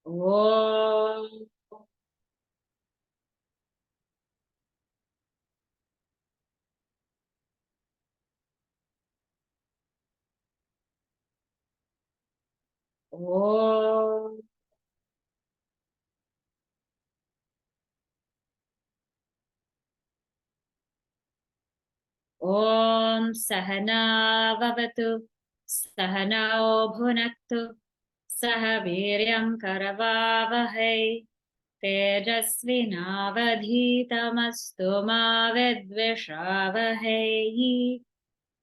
Om. Om. Om Sahana Vavatu Sahanao Bhunaktu Saha Viryam Karavavahai Tejasvinavadhitamastu ma vidvishavahai.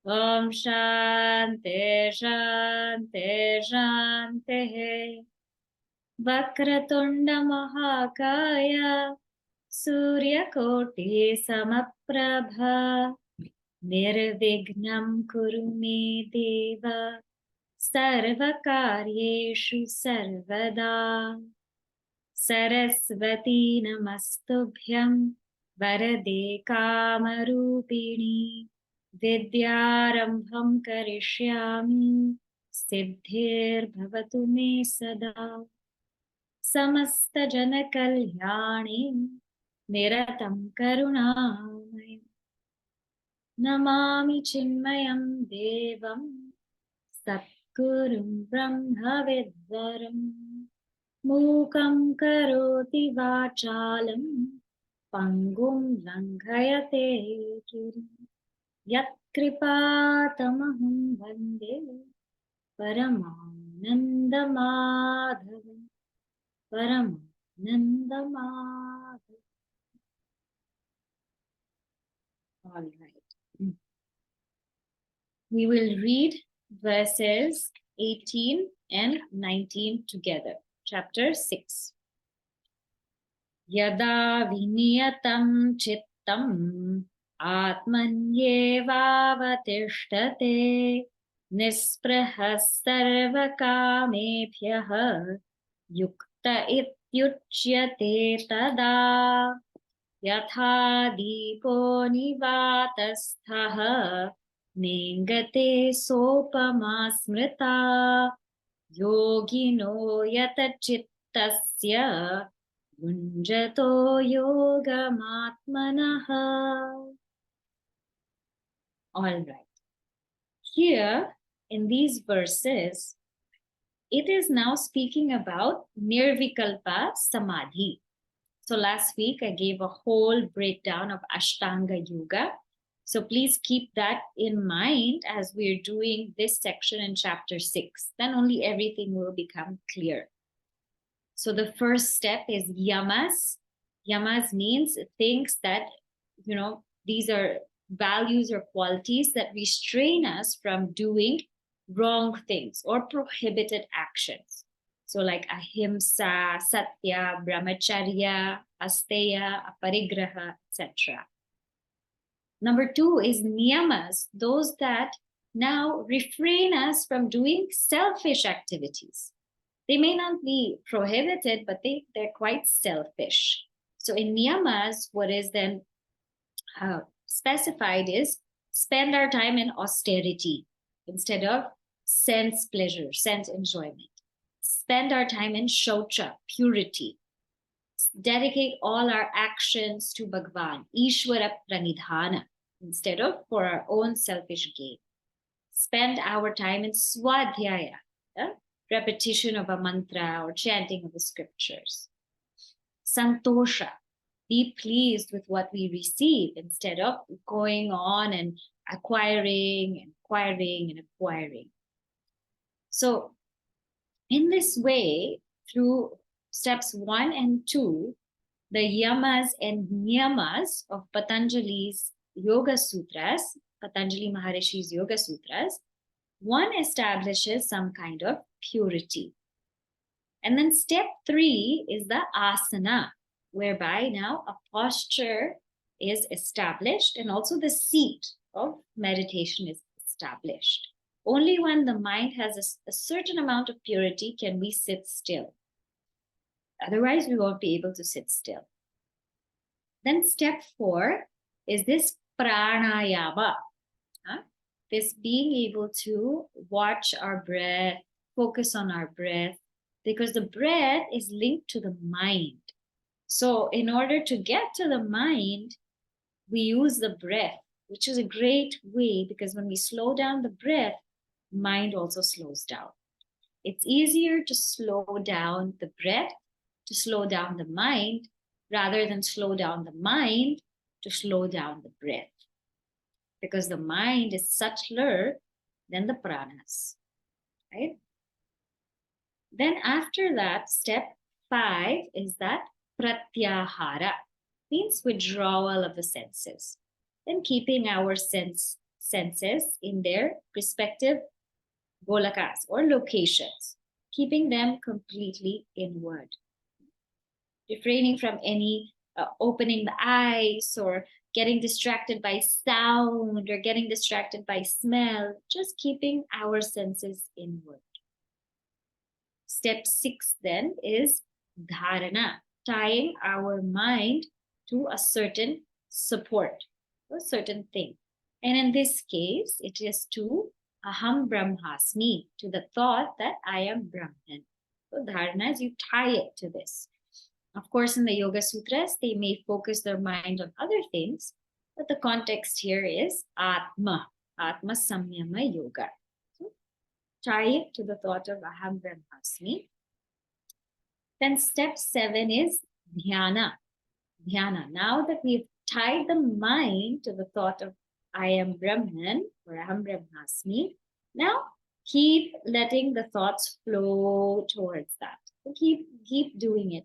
Om Shanti Shanti Shanti. Vakratunda Mahakaya Suryakoti Samaprabha Nirvignam Kuru Me Deva Sarvakaryeshu Sarvada. Sarasvati Namastubhyam Varade Kamarupini Vidyarambham Karishyami Siddhir Bhavatu Me Sada. Samasta Jana Kalyani Niratam Karunamayam Namami Chinmayam Devam Satgurum Brahma Vidvaram Mukam Karoti Vachalam Pangum Langhayate Girim Yat Kripatamaham Vande Paramananda Madhavam Paramananda Madhavam. All right. We will read verses 18 and 19 together. Chapter 6. Yada viniyatam chittam atmanyevavatishtate nisprahas sarvakamebhyah yukta ityuchyate tada yatha deepo nivatasthaha nengate sopama smrita yogino yatachittasya yunjato yogamatmanaha. All right. Here in these verses, it is now speaking about Nirvikalpa Samadhi. So last week I gave a whole breakdown of Ashtanga Yoga. So please keep that in mind as we're doing this section in chapter 6. Then only everything will become clear. So the first step is yamas. Yamas means things that, these are values or qualities that restrain us from doing wrong things or prohibited actions. So like ahimsa, satya, brahmacharya, asteya, aparigraha, etc. Number 2 is niyamas, those that now refrain us from doing selfish activities. They may not be prohibited, but they're quite selfish. So in niyamas, what is then specified is spend our time in austerity instead of sense pleasure, sense enjoyment. Spend our time in shaucha, purity. Dedicate all our actions to Bhagavan, Ishvara Pranidhana, instead of for our own selfish gain. Spend our time in swadhyaya, repetition of a mantra or chanting of the scriptures. Santosha, be pleased with what we receive instead of going on and acquiring. So in this way, through steps 1 and 2, the yamas and niyamas of Patanjali's Yoga Sutras, Patanjali Maharishi's Yoga Sutras, one establishes some kind of purity. And then step 3 is the asana, whereby now a posture is established and also the seat of meditation is established. Only when the mind has a certain amount of purity can we sit still. Otherwise, we won't be able to sit still. Then step 4 is this pranayama. This being able to watch our breath, focus on our breath, because the breath is linked to the mind. So in order to get to the mind, we use the breath, which is a great way, because when we slow down the breath, mind also slows down. It's easier to slow down the breath, to slow down the mind, rather than slow down the mind to slow down the breath. Because the mind is subtler than the pranas, right? Then after that, step 5 is that pratyahara, means withdrawal of the senses. Then keeping our senses in their respective golakas or locations, keeping them completely inward. Refraining from any opening the eyes or getting distracted by sound or getting distracted by smell, just keeping our senses inward. Step 6 then is dharana, tying our mind to a certain support, a certain thing. And in this case, it is to aham brahmasmi, to the thought that I am Brahman. So dharana is you tie it to this. Of course, in the Yoga Sutras, they may focus their mind on other things, but the context here is Atma, Atma Samyama Yoga. So, tie it to the thought of Aham Brahmasmi. Then step 7 is Dhyana. Dhyana. Now that we've tied the mind to the thought of I am Brahman or Aham Brahmasmi, now keep letting the thoughts flow towards that. So keep doing it.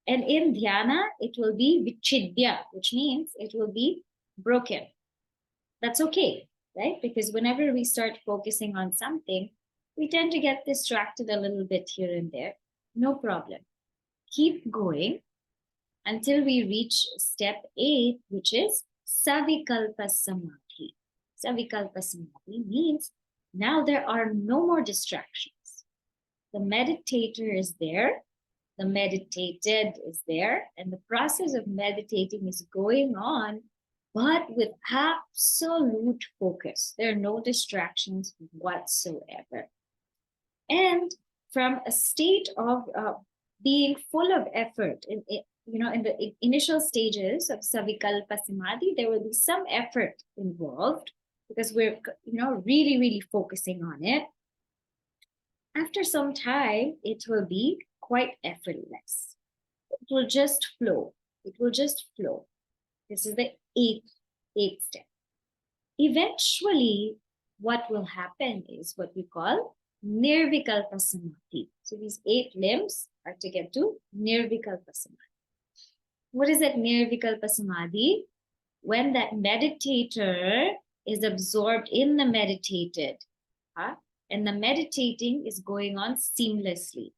And in dhyana, it will be vichidya, which means it will be broken. That's okay, right? Because whenever we start focusing on something, we tend to get distracted a little bit here and there. No problem. Keep going until we reach step 8, which is Savikalpa Samadhi. Savikalpa Samadhi means now there are no more distractions. The meditator is there. The meditated is there, and the process of meditating is going on, but with absolute focus. There are no distractions whatsoever. And from a state of being full of effort, in the initial stages of Savikalpa Samadhi, there will be some effort involved because we're really, really focusing on it. After some time, it will be quite effortless. It will just flow. It will just flow. This is the eighth step. Eventually, what will happen is what we call Nirvikalpa Samadhi. So these 8 limbs are to get to Nirvikalpa Samadhi. What is that Nirvikalpa Samadhi? When that meditator is absorbed in the meditated, and the meditating is going on seamlessly.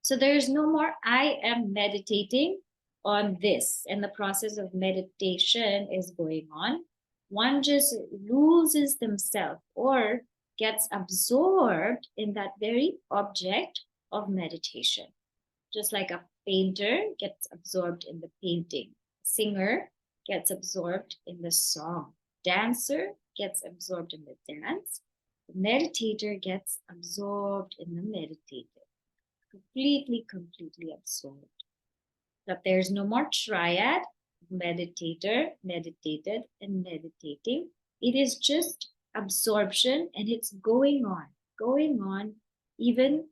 So there is no more I am meditating on this, and the process of meditation is going on. One just loses themselves or gets absorbed in that very object of meditation. Just like a painter gets absorbed in the painting, singer gets absorbed in the song, dancer gets absorbed in the dance, the meditator gets absorbed in the meditative. Completely absorbed. That there's no more triad, meditator, meditated, and meditating. It is just absorption, and it's going on. Even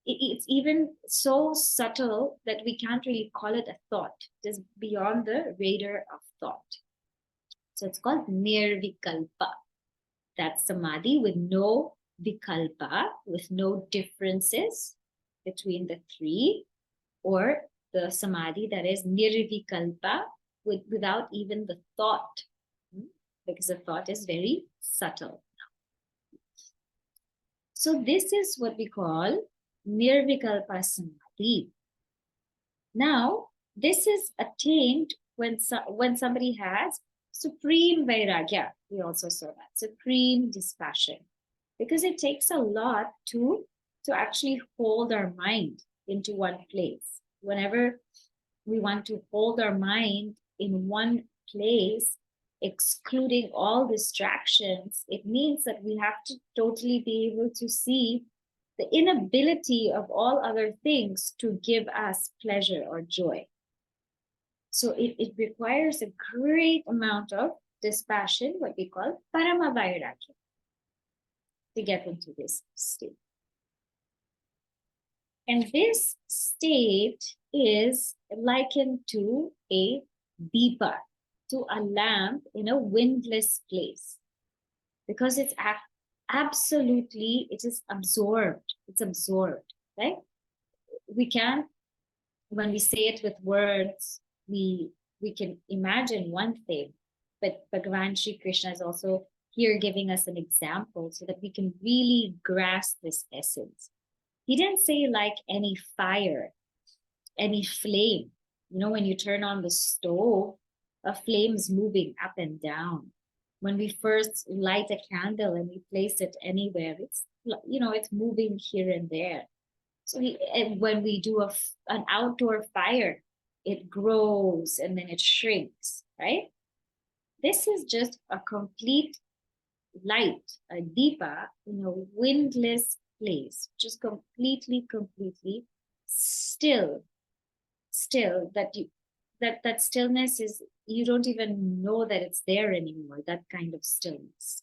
it's even so subtle that we can't really call it a thought. It is beyond the radar of thought. So it's called nirvikalpa. That's samadhi with no vikalpa, with no differences between the 3, or the samadhi that is nirvikalpa, without even the thought, because the thought is very subtle. So this is what we call nirvikalpa samadhi. Now, this is attained when somebody has supreme vairagya. We also saw that, supreme dispassion, because it takes a lot to actually hold our mind into one place. Whenever we want to hold our mind in one place, excluding all distractions, it means that we have to totally be able to see the inability of all other things to give us pleasure or joy. So it requires a great amount of dispassion, what we call Parama Vairagya, to get into this state. And this state is likened to a deepa, to a lamp in a windless place, because it's absolutely, it is absorbed. It's absorbed, right? We can't, when we say it with words, we can imagine one thing, but Bhagavan Sri Krishna is also here giving us an example so that we can really grasp this essence. He didn't say like any fire, any flame. You know, when you turn on the stove, a flame is moving up and down. When we first light a candle and we place it anywhere, it's, you know, it's moving here and there. So when we do an outdoor fire, it grows and then it shrinks, right? This is just a complete light, a deepa, in a windless place, just completely still, that stillness is, you don't even know that it's there anymore, that kind of stillness.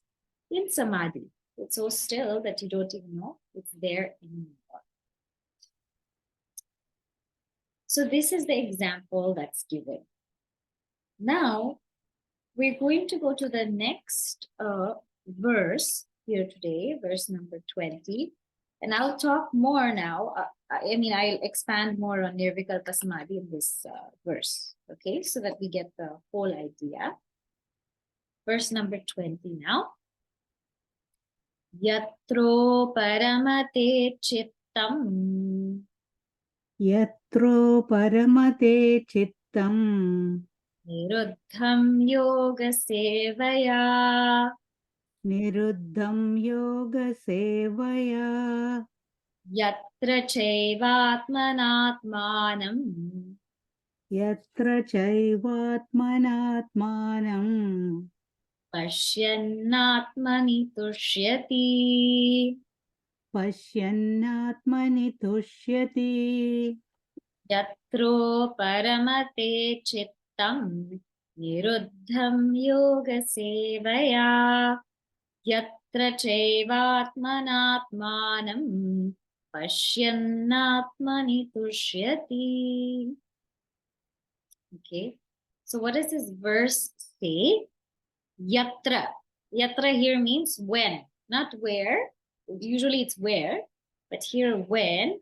In samadhi, it's so still that you don't even know it's there anymore. So this is the example that's given. Now, we're going to go to the next verse here today, verse number 20. And I'll talk more now. I'll expand more on Nirvikalpa Samadhi in this verse, okay? So that we get the whole idea. Verse number 20 now. Yatro paramate chittam. Yatro paramate chittam. Niruddham yoga sevaya. Niruddham yoga sevaya. Yatra chaivatmanatmanam. Yatra chaivatmanatmanam. Pashyannatmani tushyati. Pashyannatmani tushyati. Yatro paramate chittam. Niruddham yoga sevaya. Yatra chaivatmanatmanam. Pashyannatmani tushyati. Okay, so what does this verse say? Yatra. Yatra here means when, not where. Usually it's where, but here when.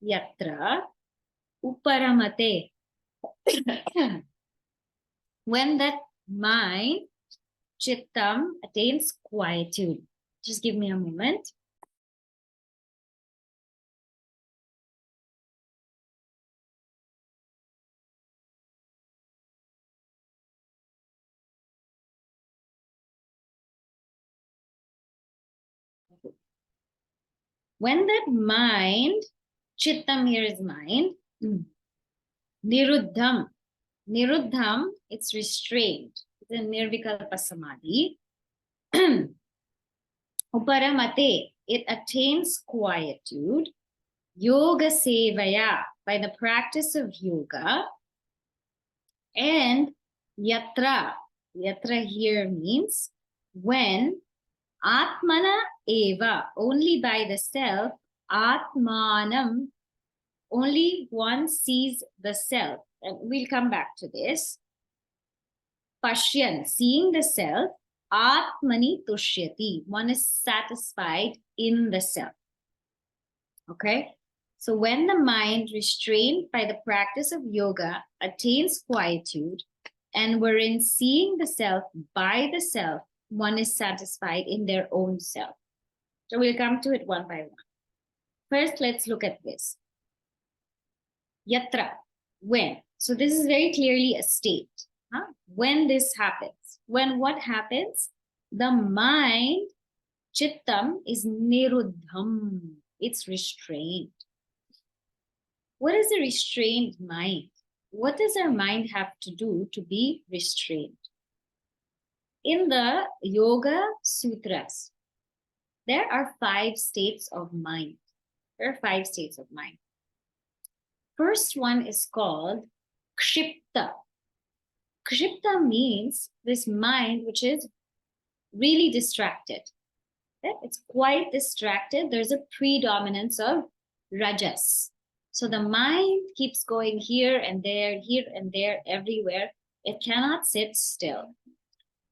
Yatra. Uparamate. When that mind, Kshiptam, attains quietude. Just give me a moment. When that mind, Kshiptam here is mind, Niruddham. Niruddham, it's restrained. It's a Nirvikalpa Samadhi. Uparamate, it attains quietude. Yoga Sevaya, by the practice of yoga. And Yatra. Yatra here means when. Atmana eva, only by the self. Atmanam, only one sees the self. And we'll come back to this. Pashyan, seeing the self. Atmani tushyati, one is satisfied in the self. Okay, so when the mind, restrained by the practice of yoga, attains quietude, and wherein seeing the self by the self, one is satisfied in their own self. So we'll come to it one by one. First, let's look at this. Yatra, when. So this is very clearly a state. When this happens. When what happens? The mind, Kshiptam, is niruddham. It's restrained. What is a restrained mind? What does our mind have to do to be restrained? In the Yoga Sutras, there are 5 states of mind. There are 5 states of mind. First one is called Kshipta. Kshipta means this mind which is really distracted. Okay? It's quite distracted. There's a predominance of rajas. So the mind keeps going here and there, everywhere. It cannot sit still.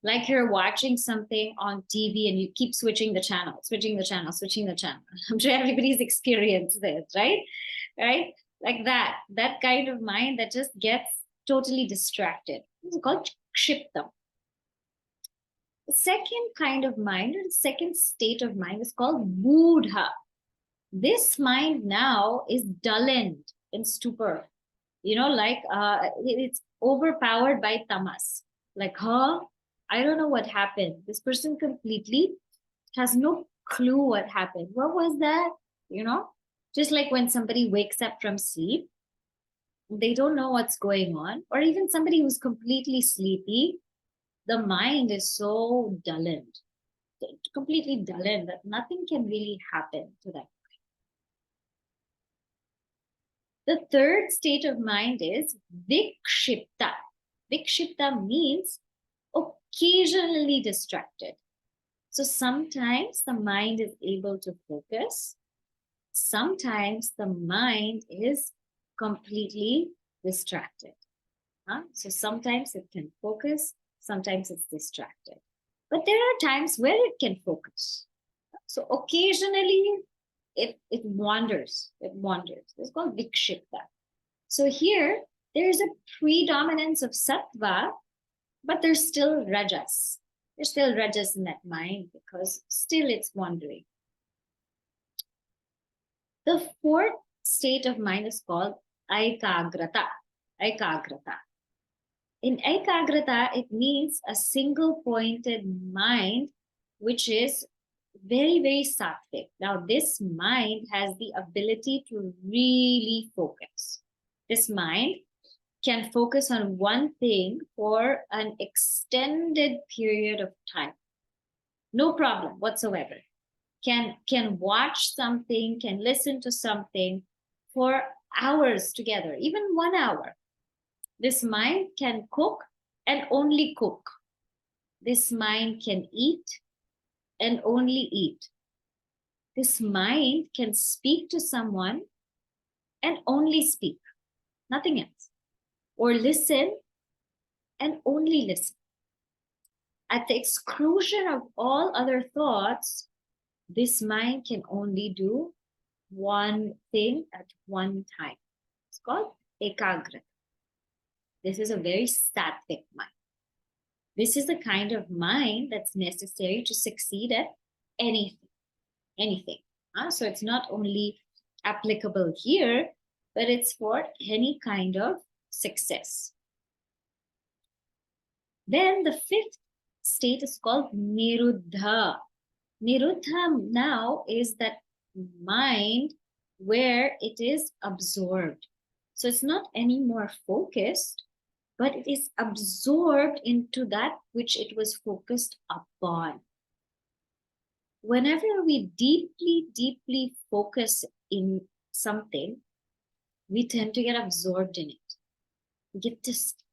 Like you're watching something on TV and you keep switching the channel. I'm sure everybody's experienced this, right? Right? Like that kind of mind that just gets totally distracted. It's called Kshiptam. The second kind of mind, or the second state of mind, is called Moodha. This mind now is dullened in stupor. Like it's overpowered by Tamas. Like, I don't know what happened. This person completely has no clue what happened. What was that? Just like when somebody wakes up from sleep, they don't know what's going on. Or even somebody who's completely sleepy, the mind is so dullened, completely dullened, that nothing can really happen to them. The third state of mind is Vikshipta. Vikshipta means occasionally distracted. So sometimes the mind is able to focus. Sometimes the mind is completely distracted. So sometimes it can focus, sometimes it's distracted. But there are times where it can focus. So occasionally it wanders. It's called Vikshipta. So here there is a predominance of Satva, but there's still rajas. There's still rajas in that mind because still it's wandering. The fourth state of mind is called Ekagrata. In Ekagrata, it means a single pointed mind, which is very, very sattvic. Now, this mind has the ability to really focus. This mind can focus on one thing for an extended period of time. No problem whatsoever. Can watch something, can listen to something for hours together, even 1 hour. This mind can cook and only cook. This mind can eat and only eat. This mind can speak to someone and only speak, nothing else. Or listen and only listen. At the exclusion of all other thoughts, this mind can only do one thing at one time. It's called Ekagrata. This is a very sattvic mind. This is the kind of mind that's necessary to succeed at anything. So it's not only applicable here, but it's for any kind of success. Then the fifth state is called Niruddha. Niruddha now is that mind where it is absorbed. So it's not any more focused, but it is absorbed into that which it was focused upon. Whenever we deeply focus in something, we tend to get absorbed in it. We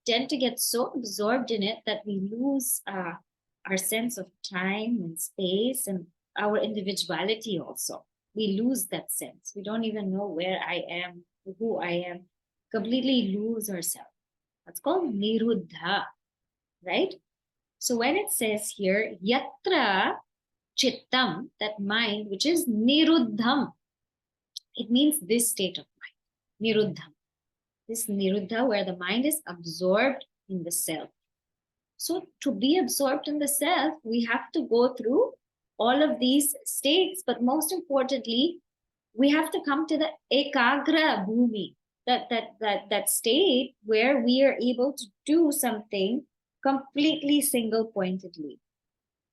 tend to get so absorbed in it that we lose our sense of time and space and our individuality also. We lose that sense. We don't even know where I am, who I am, completely lose ourselves. That's called Niruddha, right? So when it says here, Yatra Chittam, that mind, which is Niruddham, it means this state of mind, Niruddham. This Niruddha, where the mind is absorbed in the self. So to be absorbed in the self, we have to go through all of these states, but most importantly, we have to come to the Ekagra Bhumi, that state where we are able to do something completely single-pointedly.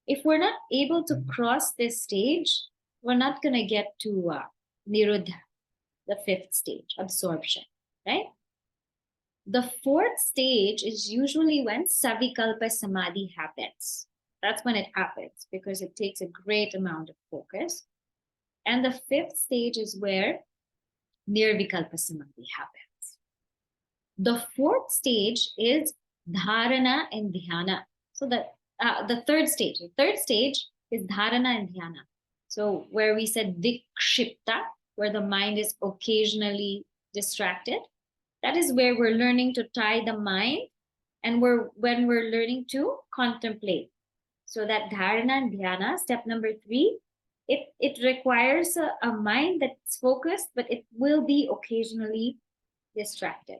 If we're not able to cross this stage, we're not going to get to Niruddha, the fifth stage, absorption, right? The fourth stage is usually when Savikalpa Samadhi happens. That's when it happens because it takes a great amount of focus. And the fifth stage is where Nirvikalpa Samadhi happens. The fourth stage is Dharana and Dhyana. So the third stage is Dharana and Dhyana. So where we said Vikshipta, where the mind is occasionally distracted, that is where we're learning to tie the mind, and when we're learning to contemplate. So that Dharana and Dhyana, step number 3, it requires a mind that's focused, but it will be occasionally distracted.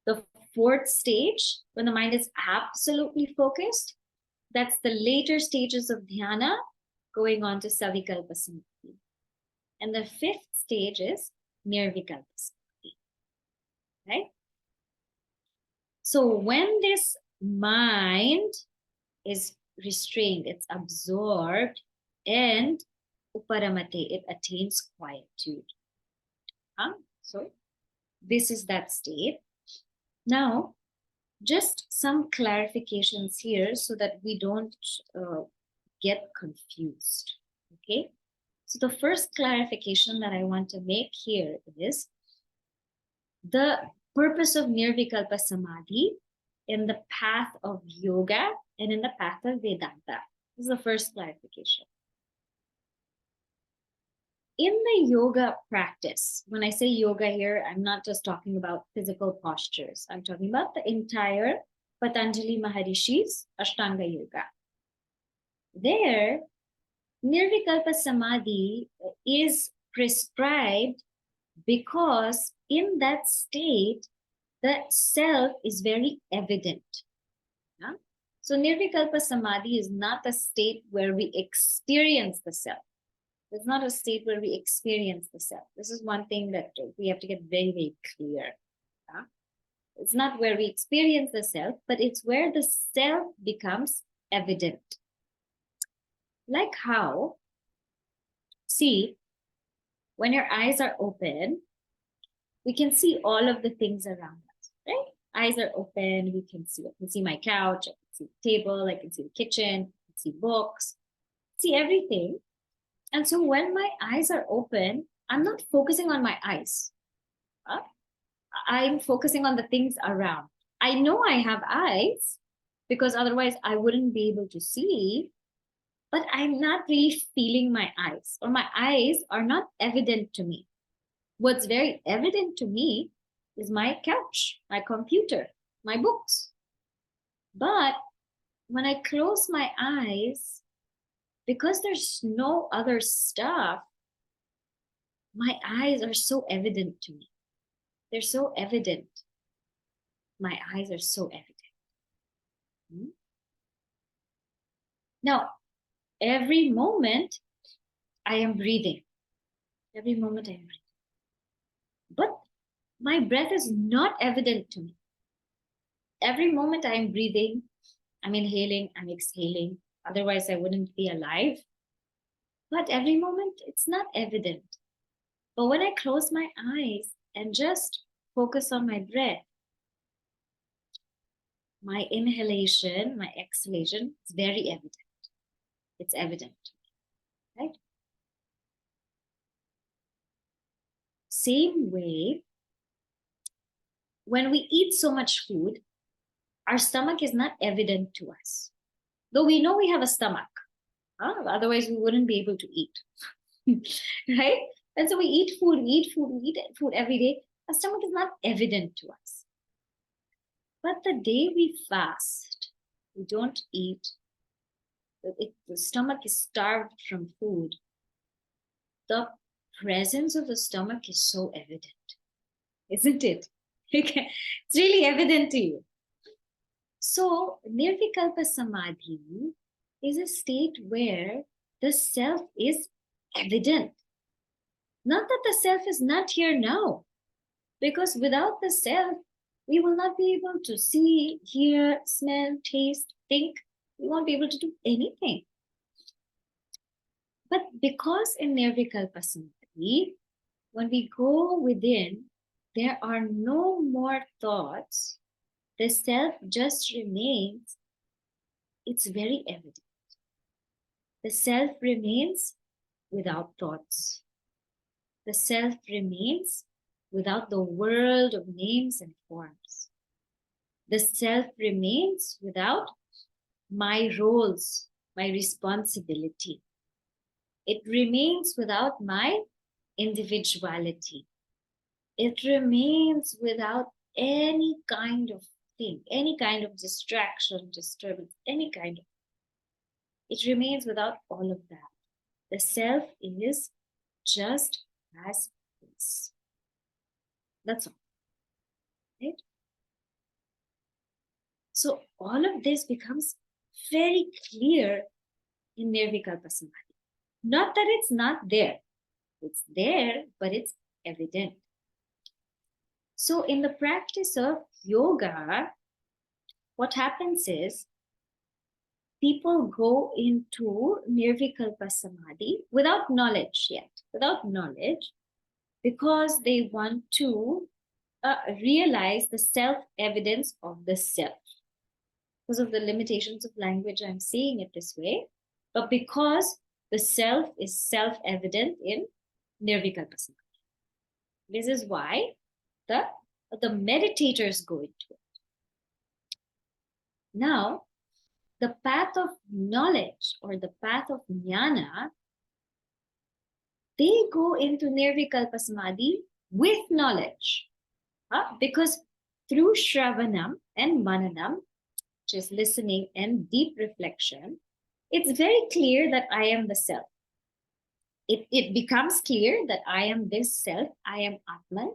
The fourth stage, when the mind is absolutely focused, that's the later stages of Dhyana, going on to Savikalpa Samadhi. And the fifth stage is Nirvikalpa Samadhi. Right? So when this mind is restrained, it's absorbed, and uparamate, it attains quietude. So this is that state. Now, just some clarifications here so that we don't get confused. Okay. So the first clarification that I want to make here is the purpose of Nirvikalpa Samadhi in the path of yoga and in the path of Vedanta. This is the first clarification. In the yoga practice, when I say yoga here, I'm not just talking about physical postures. I'm talking about the entire Patanjali Maharishi's Ashtanga Yoga. There, Nirvikalpa Samadhi is prescribed because in that state, the self is very evident. Yeah? So Nirvikalpa Samadhi is not a state where we experience the self. It's not a state where we experience the self. This is one thing that we have to get very, very clear. Yeah? It's not where we experience the self, but it's where the self becomes evident. Like how, see, when your eyes are open, we can see all of the things around us, right? Eyes are open, we can see. I can see my couch, I can see the table, I can see the kitchen, I can see books, see everything. And so when my eyes are open, I'm not focusing on my eyes. I'm focusing on the things around. I know I have eyes because otherwise I wouldn't be able to see, but I'm not really feeling my eyes, or my eyes are not evident to me. What's very evident to me is my couch, my computer, my books. But when I close my eyes, because there's no other stuff, my eyes are so evident to me. They're so evident. My eyes are so evident. Now, every moment I am breathing. Every moment I am breathing. But my breath is not evident to me. Every moment I am breathing, I'm inhaling, I'm exhaling. Otherwise, I wouldn't be alive. But every moment, it's not evident. But when I close my eyes and just focus on my breath, my inhalation, my exhalation is very evident. It's evident, right? Same way, when we eat so much food, our stomach is not evident to us. Though we know we have a stomach, otherwise we wouldn't be able to eat, right? And so we eat food every day. Our stomach is not evident to us. But the day we fast, we don't eat, the stomach is starved from food, the presence of the stomach is so evident, isn't it? It's really evident to you. So, Nirvikalpa Samadhi is a state where the self is evident. Not that the self is not here now, because without the self, we will not be able to see, hear, smell, taste, think. We won't be able to do anything. But because in Nirvikalpa Samadhi, when we go within, there are no more thoughts. The self just remains. It's very evident. The self remains without thoughts. The self remains without the world of names and forms. The self remains without my roles, my responsibility. It remains without my individuality. It remains without any kind of thing, any kind of distraction, disturbance, any kind of. It remains without all of that. The self is just as is. That's all. Right? So all of this becomes very clear in Nirvikalpa Samadhi. Not that it's not there. It's there, but it's evident. So in the practice of yoga, what happens is people go into Nirvikalpa Samadhi without knowledge yet, because they want to realize the self-evidence of the self. Because of the limitations of language, I'm saying it this way, but because the self is self-evident in Nirvikalpa Samadhi. This is why the meditators go into it. Now, the path of knowledge or the path of jnana, they go into Nirvikalpa Samadhi with knowledge. Because through Shravanam and Mananam, which is listening and deep reflection, it's very clear that I am the self. It becomes clear that I am this self, I am Atman,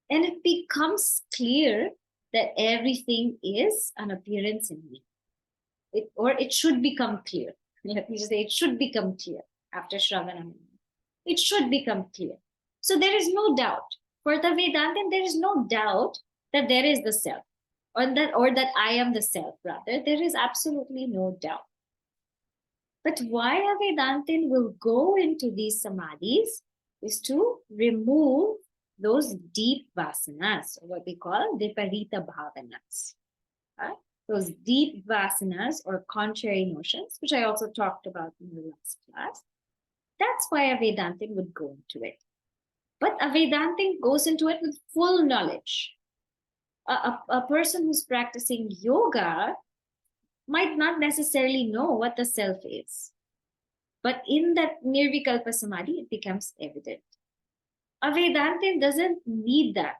and it becomes clear that everything is an appearance in me. It should become clear. Let me just say, it should become clear after Shravanam. It should become clear. So there is no doubt. For the Vedantin, there is no doubt that there is the self, or that I am the self, rather. There is absolutely no doubt. But why a Vedantin will go into these samadhis is to remove those deep vasanas, or what we call viparita bhavanas. Those deep vasanas or contrary notions, which I also talked about in the last class. That's why a Vedantin would go into it. But a Vedantin goes into it with full knowledge. A person who's practicing yoga might not necessarily know what the self is. But in that Nirvikalpa Samadhi, it becomes evident. A Vedantin doesn't need that.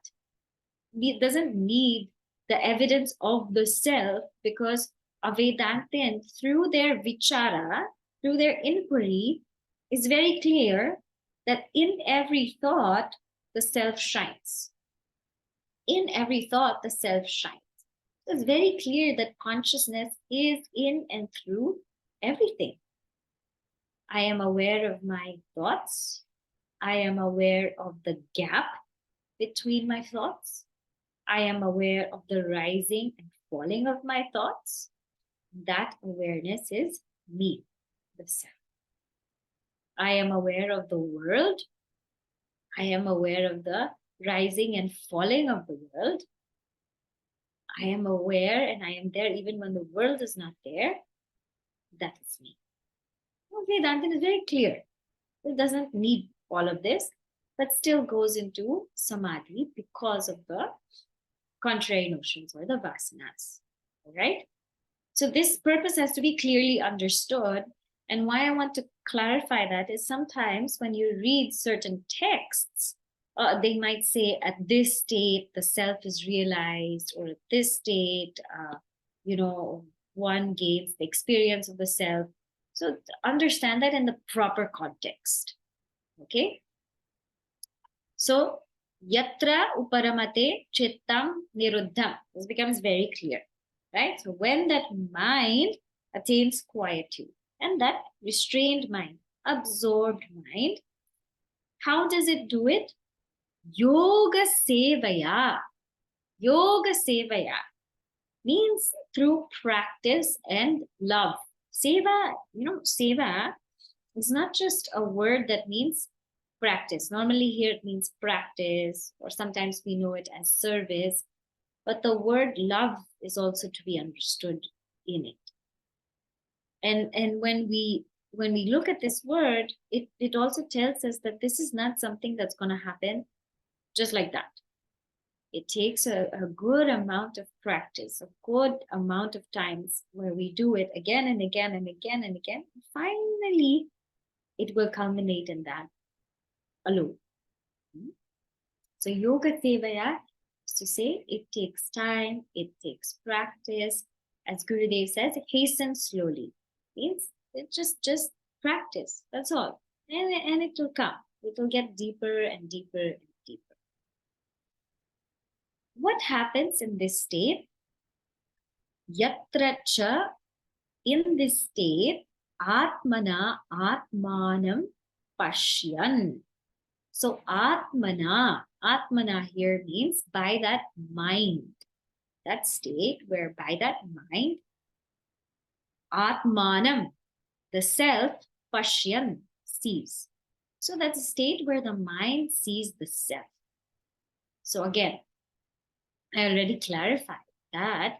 It doesn't need the evidence of the self, because a Vedantin, through their vichara, through their inquiry, is very clear that in every thought, the self shines. In every thought, the self shines. So it's very clear that consciousness is in and through everything. I am aware of my thoughts. I am aware of the gap between my thoughts. I am aware of the rising and falling of my thoughts. That awareness is me, the self. I am aware of the world. I am aware of the rising and falling of the world. I am aware and I am there even when the world is not there. That is me. Vedantin is very clear. It doesn't need all of this, but still goes into samadhi because of the contrary notions or the vasanas. All right? So this purpose has to be clearly understood. And why I want to clarify that is sometimes when you read certain texts, they might say at this state, the self is realized, or at this state, one gains the experience of the self. So understand that in the proper context. Okay? So, yatra uparamate chittam niruddham. This becomes very clear, right? So when that mind attains quietude, and that restrained mind, absorbed mind, how does it do it? Yoga sevaya. Yoga sevaya means through practice and love. Seva, seva is not just a word that means practice. Normally here it means practice, or sometimes we know it as service, but the word love is also to be understood in it. And when we when we look at this word, it also tells us that this is not something that's going to happen just like that. It takes a good amount of practice, a good amount of times where we do it again and again and again and again. Finally, it will culminate in that alone. So yoga sevaya is to say it takes time, it takes practice. As Gurudev says, hasten slowly. Means it just practice. That's all. And it will come. It will get deeper and deeper and deeper. What happens in this state? Yatra cha, in this state, atmana atmanam pashyan. So atmana here means by that mind. That state where by that mind, atmanam, the self, pashyan, sees. So that's a state where the mind sees the self. So again, I already clarified that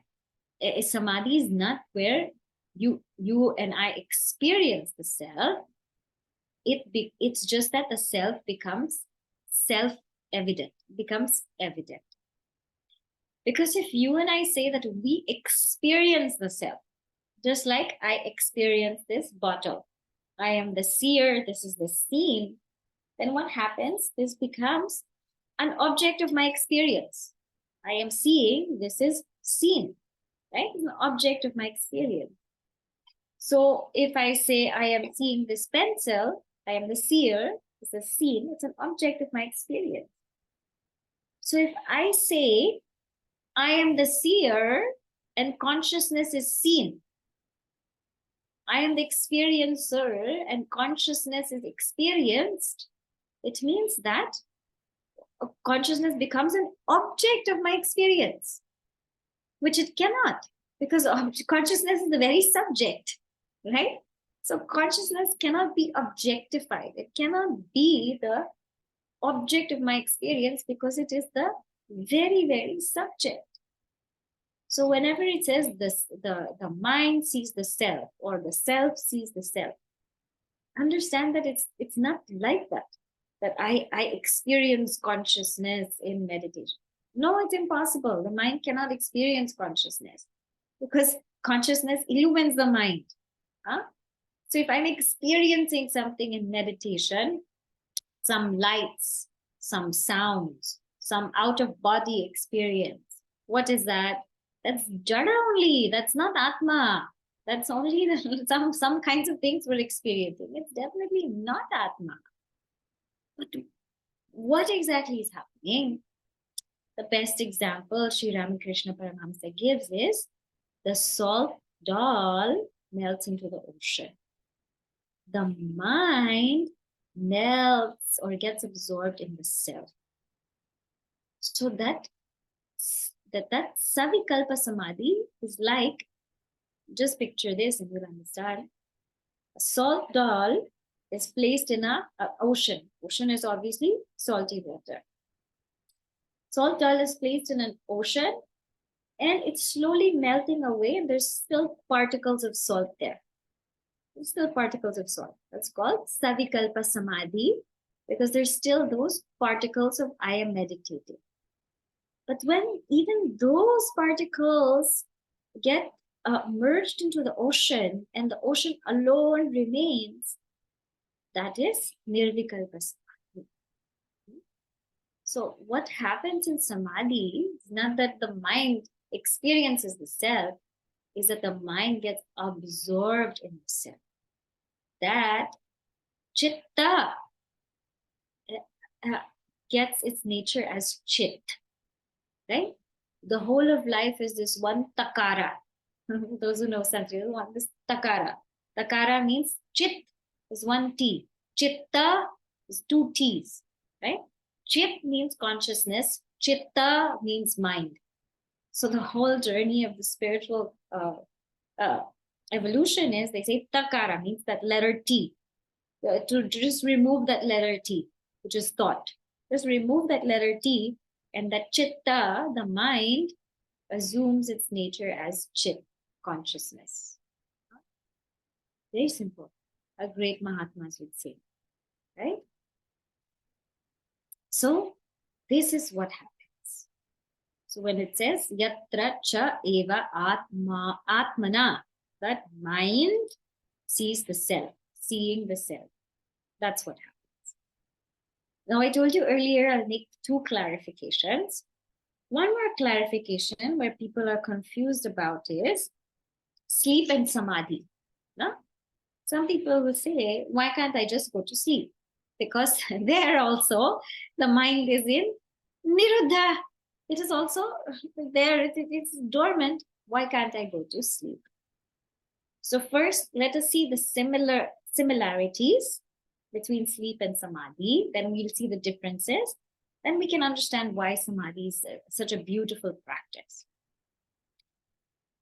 samadhi is not where you and I experience the self. It's just that the self becomes self-evident, becomes evident. Because if you and I say that we experience the self, just like I experience this bottle, I am the seer, this is the seen, then what happens? This becomes an object of my experience. I am seeing, this is seen, right? It's an object of my experience. So if I say I am seeing this pencil, I am the seer, it's a seen, it's an object of my experience. So if I say I am the seer and consciousness is seen, I am the experiencer and consciousness is experienced, it means that consciousness becomes an object of my experience, which it cannot, because consciousness is the very subject, right? So consciousness cannot be objectified. It cannot be the object of my experience because it is the very, very subject. So whenever it says this, the mind sees the self or the self sees the self, understand that it's not like that I experience consciousness in meditation. No, it's impossible. The mind cannot experience consciousness because consciousness illumines the mind. Huh? So if I'm experiencing something in meditation, some lights, some sounds, some out-of-body experience, what is that? That's jada only. That's not Atma. That's only some kinds of things we're experiencing. It's definitely not Atma. But what exactly is happening? The best example Sri Ramakrishna Paramahamsa gives is the salt doll melts into the ocean. The mind melts or gets absorbed in the self. So that Savikalpa Samadhi is like, just picture this and you'll understand. A salt doll is placed in a ocean. Ocean is obviously salty water. Salt doll is placed in an ocean and it's slowly melting away and there's still particles of salt there. There's still particles of salt. That's called Savikalpa Samadhi because there's still those particles of I am meditating. But when even those particles get merged into the ocean and the ocean alone remains, that is Nirvikalpa Samadhi. So what happens in Samadhi is not that the mind experiences the self, is that the mind gets absorbed in the self. That Chitta gets its nature as Chit. Right? The whole of life is this one takara. Those who know Sanskrit want this takara. Takara means chit is one T. Chitta is two T's. Right? Chit means consciousness. Chitta means mind. So the whole journey of the spiritual evolution is, they say takara means that letter T. To just remove that letter T, which is thought. Just remove that letter T, and that chitta, the mind, assumes its nature as chit, consciousness. Very simple. a great Mahatmas would say, right? So this is what happens. So when it says yatra cha eva atmana, that mind sees the self, seeing the self. That's what happens. Now I told you earlier, I'll make two clarifications. One more clarification where people are confused about is sleep and samadhi. No? Some people will say, why can't I just go to sleep? Because there also the mind is in niruddha. It is also there, it's dormant. Why can't I go to sleep? So first, let us see the similarities between sleep and samadhi. Then we'll see the differences. Then we can understand why samadhi is such a beautiful practice.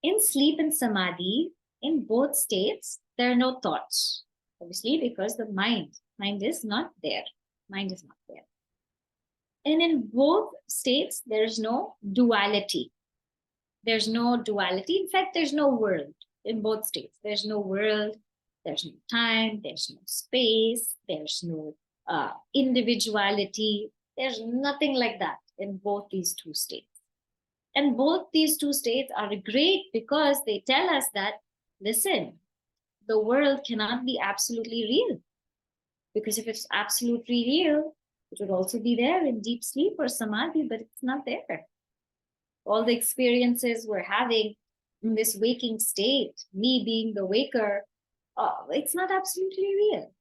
In sleep and samadhi, in both states, there are no thoughts. Obviously, because the mind is not there. Mind is not there. And in both states, there's no duality. There's no duality. In fact, there's no world in both states. There's no world, there's no time, there's no space, there's no individuality. There's nothing like that in both these two states. And both these two states are great because they tell us that, listen, the world cannot be absolutely real. Because if it's absolutely real, it would also be there in deep sleep or samadhi, but it's not there. All the experiences we're having in this waking state, me being the waker, it's not absolutely real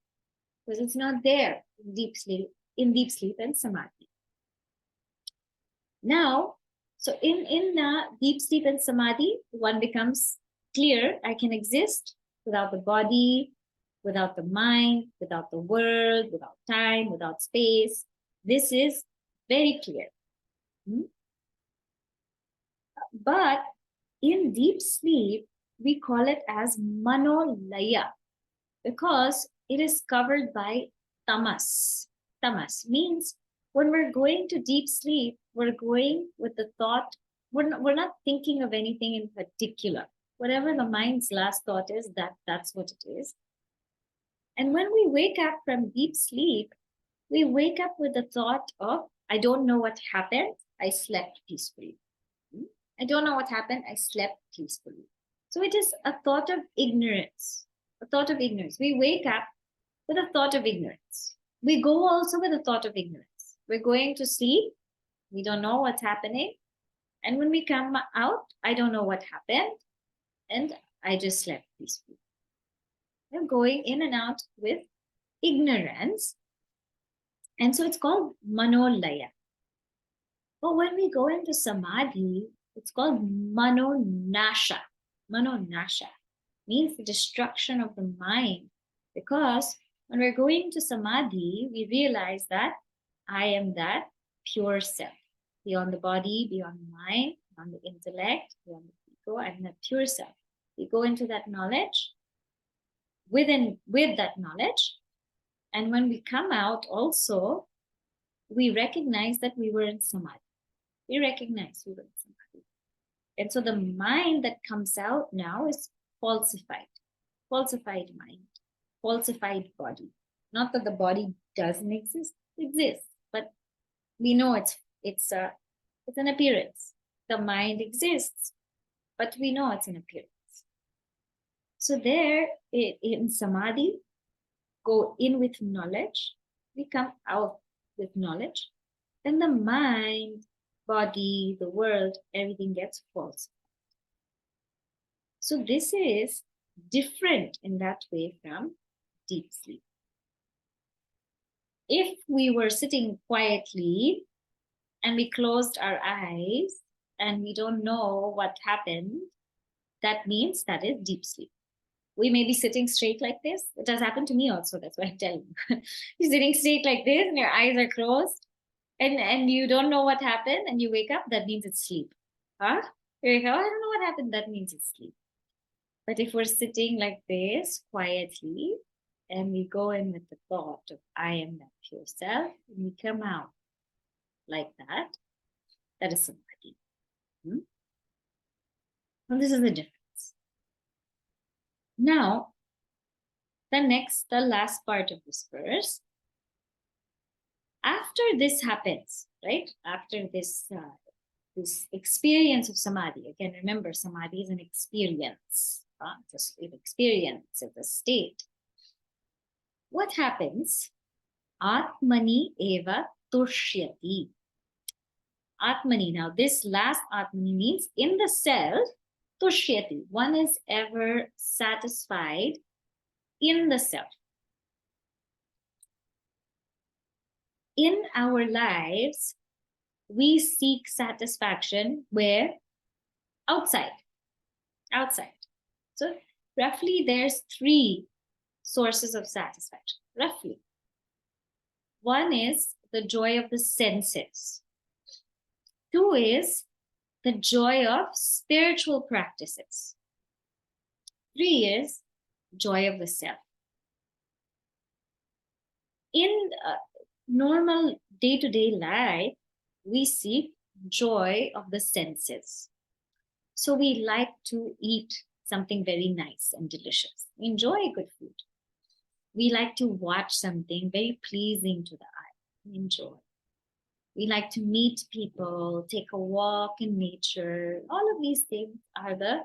because it's not there in deep sleep and samadhi. Now, so in deep sleep and samadhi, one becomes clear. I can exist without the body, without the mind, without the world, without time, without space. This is very clear. But in deep sleep, we call it as manolaya because it is covered by tamas. Tamas means when we're going to deep sleep, we're going with the thought, we're not thinking of anything in particular. Whatever the mind's last thought is, that's what it is. And when we wake up from deep sleep, we wake up with the thought of, I don't know what happened, I slept peacefully. I don't know what happened, I slept peacefully. So it is a thought of ignorance, a thought of ignorance. We wake up with a thought of ignorance. We go also with a thought of ignorance. We're going to sleep, we don't know what's happening. And when we come out, I don't know what happened, and I just slept peacefully. We're going in and out with ignorance. And so it's called manolaya. But when we go into samadhi, it's called manonasha. Manonasha means the destruction of the mind. Because when we're going to samadhi, we realize that I am that pure self. Beyond the body, beyond the mind, beyond the intellect, beyond the ego, I'm that pure self. We go into that knowledge, with that knowledge. And when we come out also, we recognize that we were in samadhi. We recognize we were in samadhi. And so the mind that comes out now is falsified mind, falsified body. Not that the body doesn't exist, it exists, but we know it's an appearance. The mind exists, but we know it's an appearance. So there in samadhi, go in with knowledge, we come out with knowledge, then the mind, body, the world, everything gets false. So this is different in that way from deep sleep. If we were sitting quietly and we closed our eyes and we don't know what happened, that means that is deep sleep. We may be sitting straight like this. It has happened to me also. That's why I'm telling you. You're sitting straight like this and your eyes are closed and you don't know what happened and you wake up, that means it's sleep. Huh? You wake up, I don't know what happened, that means it's sleep. But if we're sitting like this quietly and we go in with the thought of I am that pure self, and we come out like that, that is samadhi. Well, this is the difference. Now, The last part of this verse, after this happens, right? After this experience of samadhi, again, remember, samadhi is an experience. It's an experience, it's a state. What happens? Atmani eva tushyati. Atmani. Now, this last Atmani means in the self, tushyati. One is ever satisfied in the self. In our lives, we seek satisfaction where? Outside. Outside. So, roughly, there's 3 sources of satisfaction. Roughly. One is the joy of the senses. 2 is the joy of spiritual practices. 3 is joy of the self. In normal day-to-day life, we seek joy of the senses. So we like to eat something very nice and delicious. We enjoy good food. We like to watch something very pleasing to the eye. We enjoy. We like to meet people, take a walk in nature. All of these things are the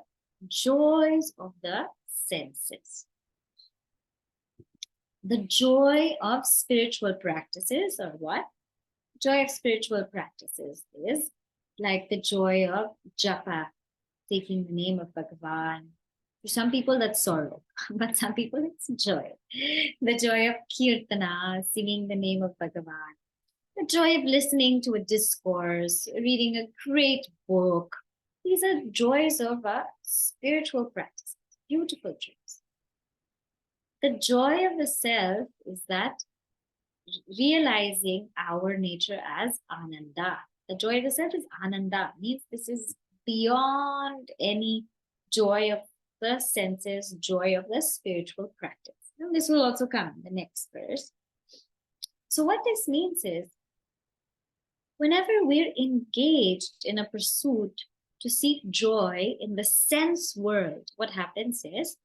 joys of the senses. The joy of spiritual practices are what? Joy of spiritual practices is like the joy of japa, taking the name of Bhagavan. For some people, that's sorrow, but some people, it's joy. The joy of kirtana, singing the name of Bhagavan. The joy of listening to a discourse, reading a great book. These are joys of a spiritual practice, beautiful joys. The joy of the self is that realizing our nature as ananda. The joy of the self is ananda, means this is beyond any joy of the senses, joy of the spiritual practice. And this will also come in the next verse. So what this means is, whenever we're engaged in a pursuit to seek joy in the sense world, what happens is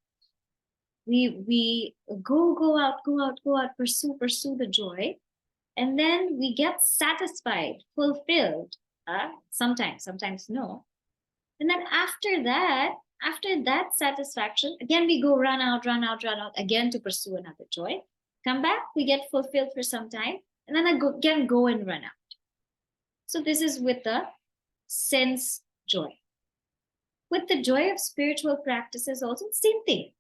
we go out, pursue the joy, and then we get satisfied, fulfilled. Sometimes no. And then after that satisfaction, again we go run out again to pursue another joy. Come back, we get fulfilled for some time, and then again go and run out. So this is with the sense joy. With the joy of spiritual practices also, same thing.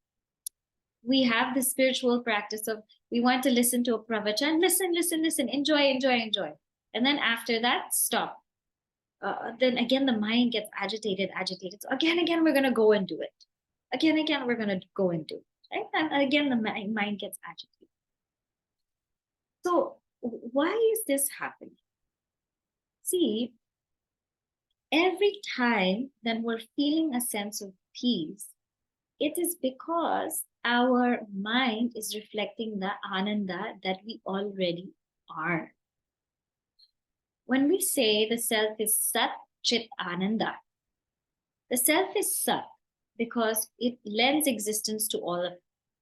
We have the spiritual practice of, we want to listen to a pravachan, listen, enjoy. And then after that, stop. Then again, the mind gets agitated. So again, we're going to go and do it. Again, we're going to go and do it. Right? And again, the mind gets agitated. So why is this happening? See, every time that we're feeling a sense of peace, it is because our mind is reflecting the ananda that we already are. When we say the self is Sat Chit Ananda, the self is Sat because it lends existence to all of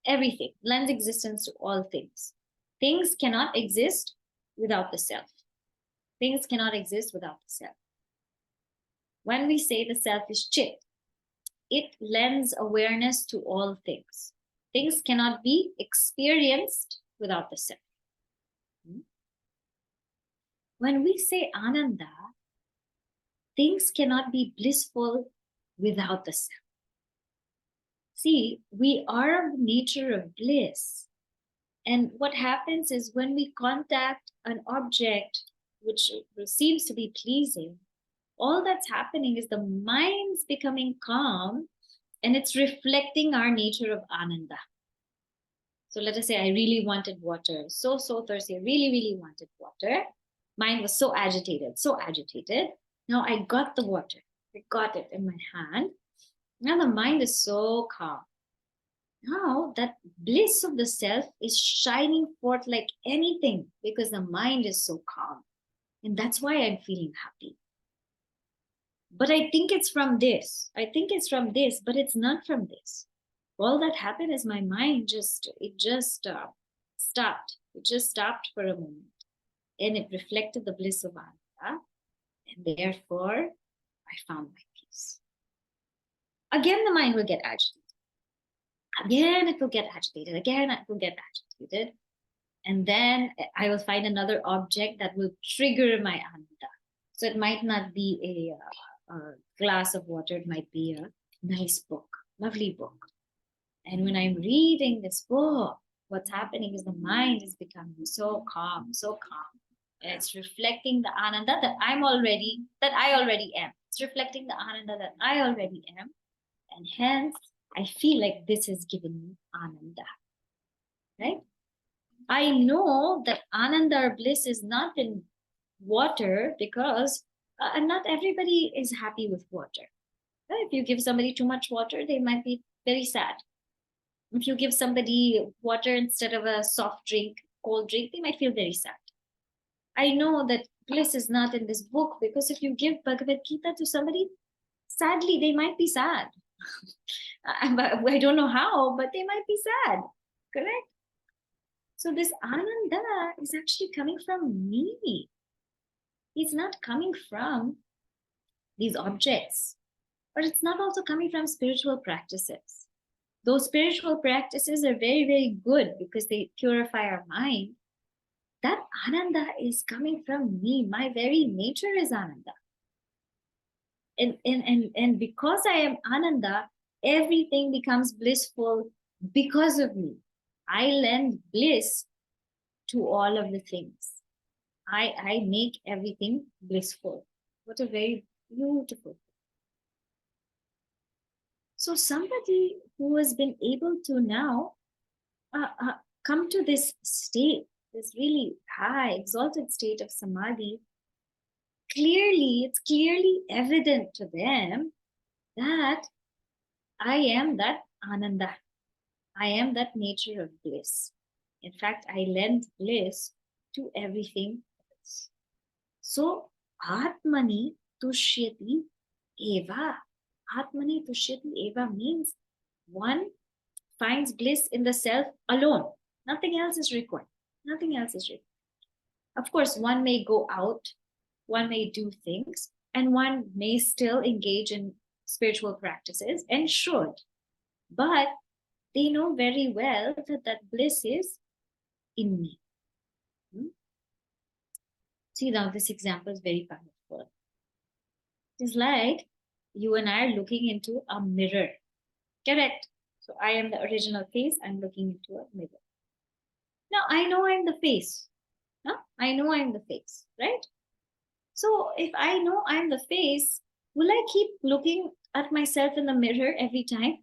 everything, lends existence to all things. Things cannot exist without the self. Things cannot exist without the self. When we say the self is Chit, it lends awareness to all things. Things cannot be experienced without the self. When we say Ananda, things cannot be blissful without the self. See, we are of the nature of bliss. And what happens is when we contact an object which seems to be pleasing, all that's happening is the mind's becoming calm and it's reflecting our nature of Ananda. So let us say I really wanted water, so thirsty, I really wanted water. Mind was so agitated. Now I got the water. I got it in my hand. Now the mind is so calm. Now that bliss of the self is shining forth like anything because the mind is so calm. And that's why I'm feeling happy. But I think it's from this. But it's not from this. all that happened is my mind stopped. It just stopped for a moment, and it reflected the bliss of Ananda, and therefore I found my peace. Again, the mind will get agitated. Again, it will get agitated. Again, it will get agitated. And then I will find another object that will trigger my Ananda. So it might not be a glass of water, it might be a nice book, lovely book. And when I'm reading this book, what's happening is the mind is becoming so calm, so calm. And it's reflecting the Ananda that I already am. It's reflecting the Ananda that I already am. And hence, I feel like this is giving me Ananda. Right? I know that Ananda or bliss is not in water because not everybody is happy with water. Right? If you give somebody too much water, they might be very sad. If you give somebody water instead of a soft drink, cold drink, they might feel very sad. I know that bliss is not in this book because if you give Bhagavad Gita to somebody, sadly, they might be sad. I don't know how, but they might be sad. Correct? So this Ananda is actually coming from me. It's not coming from these objects, but it's not also coming from spiritual practices. Those spiritual practices are very, very good because they purify our mind. That Ananda is coming from me. My very nature is Ananda. And because I am Ananda, everything becomes blissful because of me. I lend bliss to all of the things. I make everything blissful. What a very beautiful thing. So somebody who has been able to now come to this state, this really high, exalted state of samadhi, it's clearly evident to them that I am that Ananda. I am that nature of bliss. In fact, I lend bliss to everything else. So, Atmani Tushyati Eva. Atmani Tushyati Eva means one finds bliss in the self alone. Nothing else is required. Nothing else is required. Of course, one may go out, one may do things, and one may still engage in spiritual practices and should. But they know very well that that bliss is in me. See, now this example is very powerful. It's like you and I are looking into a mirror. Correct. So I am the original face. I'm looking into a mirror. Now I know I'm the face. Huh? I know I'm the face, right? So if I know I'm the face, will I keep looking at myself in the mirror every time?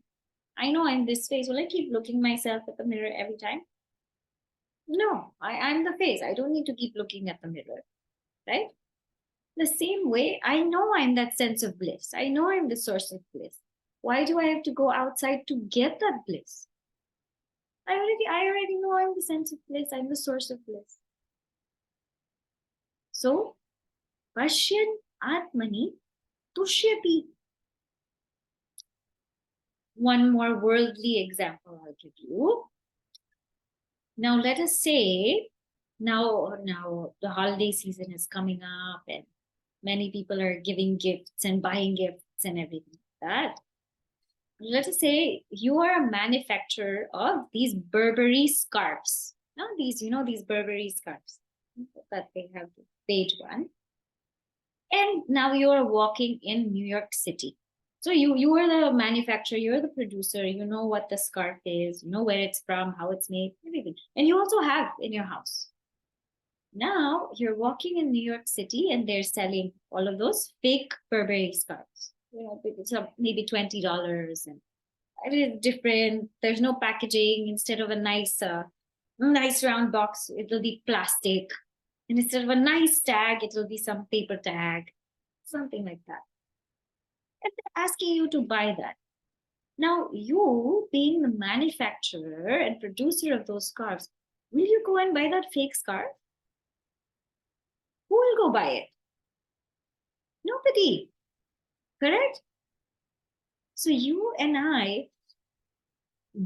I know I'm this face. Will I keep looking myself at the mirror every time? No, I'm the face. I don't need to keep looking at the mirror, right? The same way, I know I'm that sense of bliss. I know I'm the source of bliss. Why do I have to go outside to get that bliss? I already know I'm the sense of bliss. I'm the source of bliss. So, Pashyan Atmani Tushyati. One more worldly example I'll give you. Now, let us say, now the holiday season is coming up and many people are giving gifts and buying gifts and everything like that. Let us say you are a manufacturer of these Burberry scarves. Now these Burberry scarves that they have the beige one. And now you are walking in New York City. So you are the manufacturer, you're the producer, you know what the scarf is, you know where it's from, how it's made, everything. And you also have in your house. Now you're walking in New York City and they're selling all of those fake Burberry scarves. It's maybe $20 and it is different. There's no packaging. Instead of a nice round box, it'll be plastic. And instead of a nice tag, it'll be some paper tag, something like that. And they're asking you to buy that. Now, you being the manufacturer and producer of those scarves, will you go and buy that fake scarf? Who will go buy it? Nobody. Correct? So you and I,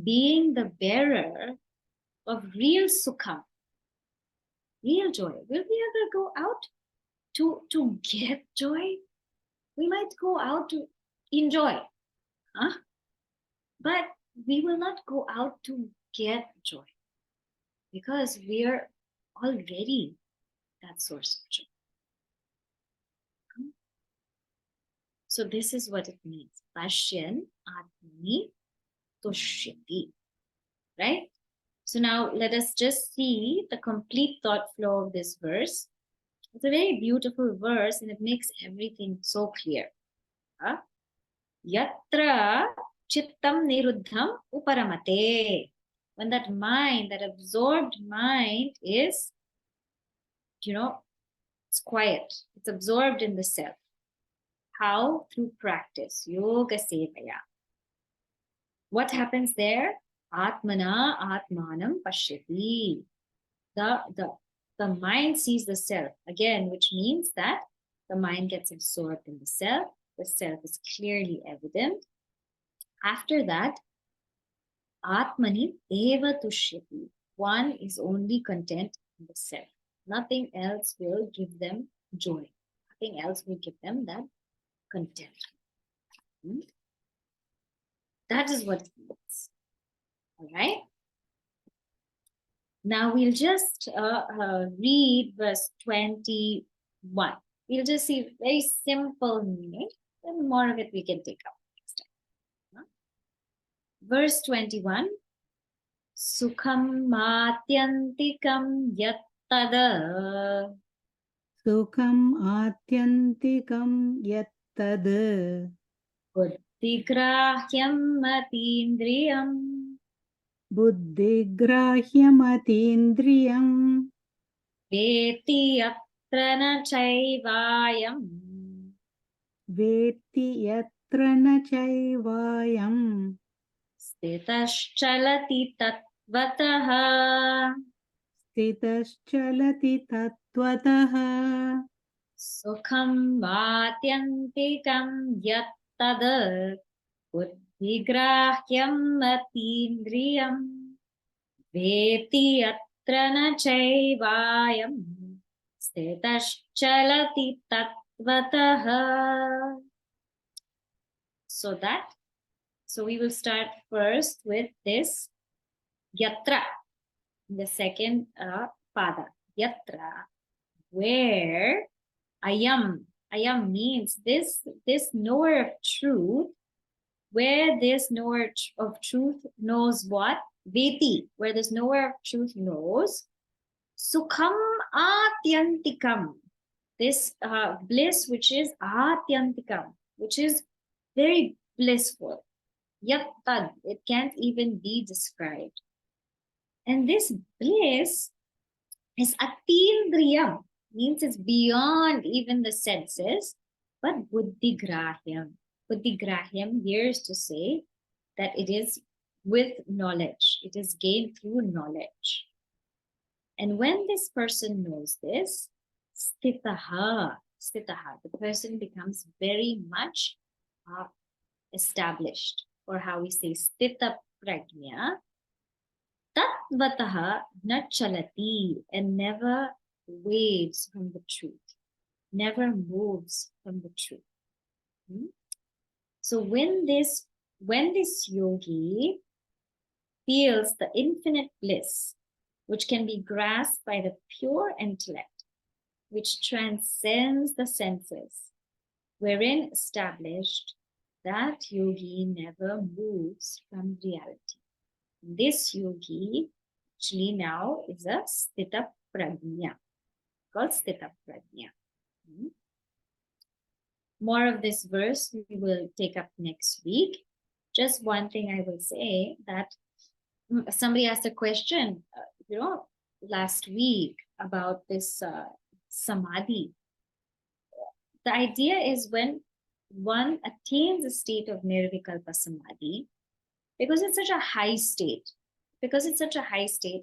being the bearer of real sukha, real joy. Will we ever go out to get joy? We might go out to enjoy, huh? But we will not go out to get joy because we are already that source of joy. So this is what it means. Pashyan atmani tushyati. Right? So now let us just see the complete thought flow of this verse. It's a very beautiful verse and it makes everything so clear. Huh? Yatra chittam niruddham uparamate. When that mind, that absorbed mind is, it's quiet. It's absorbed in the self. How? Through practice. Yoga sevaya. What happens there? Atmana atmanam pashyati. The mind sees the self again, which means that the mind gets absorbed in the self is clearly evident. After that, atmani eva tushyati. One is only content in the self. Nothing else will give them joy. Nothing else will give them that content. That is what it means. All right. Now we'll just read verse 21. We'll just see very simple meaning. Then more of it we can take up next time. Verse 21. Sukham matyantikam yattada. Sukham atyantikam yattad. Buddhigrahyam matindriyam. Buddhigrahyamatīndriyam Veti yatra na chaivayam. Veti yatra na chaivayam Stitaschalati tatvataha. Stitaschalati tattvataha Sukham vatyantikam yattad. Buddhigrahyam atindriyam. Veti yatra na chaivayam. Stitaschalati tatvataha. So we will start first with this yatra, the second pada. Yatra, where ayam means this knower of truth, where this knower of truth knows what? Veti, where this knower of truth knows. Sukham atyantikam, this bliss which is atyantikam, which is very blissful. Yattad, it can't even be described. And this bliss is atindriyam, means it's beyond even the senses, but buddhigrahyam. Buddhigrahyam here is to say that it is with knowledge. It is gained through knowledge. And when this person knows this, stitaha, the person becomes very much established, or how we say stita prajna, tatvataha na chalati, and never waves from the truth, never moves from the truth. So when this yogi feels the infinite bliss, which can be grasped by the pure intellect, which transcends the senses, wherein established that yogi never moves from reality. This yogi actually now is a stita prajna, called stita prajna. More of this verse we will take up next week. Just one thing I will say, that somebody asked a question, last week about this samadhi. The idea is when one attains a state of nirvikalpa samadhi, because it's such a high state,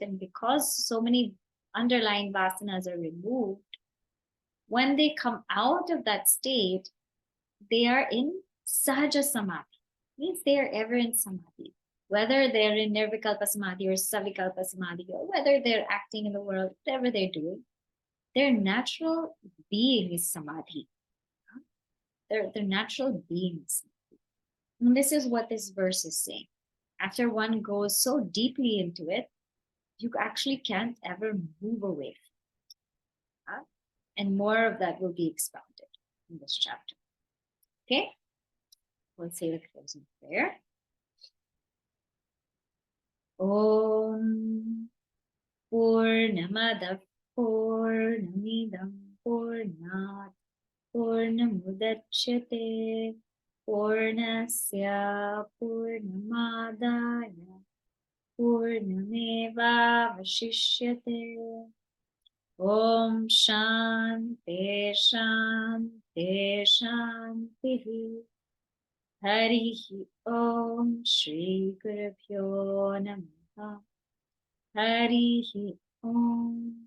and because so many underlying vasanas are removed, when they come out of that state, they are in sahaja samadhi, means they are ever in samadhi. whether they're in Nirvikalpa Samadhi or Savikalpa Samadhi, or whether they're acting in the world, whatever they're doing, their natural being is Samadhi. Their natural being is Samadhi. And this is what this verse is saying. After one goes so deeply into it, you actually can't ever move away from it. And more of that will be expounded in this chapter. Okay? We'll say the closing prayer. Om Purnamadav Purnamidam Purnat Purnamudachyate Purnasya Purnamadaya Purnameva Vashishyate. Om Shanti Shanti Shanti. Harihi Om Shri Gurubhyo Namaha. Harihi Om.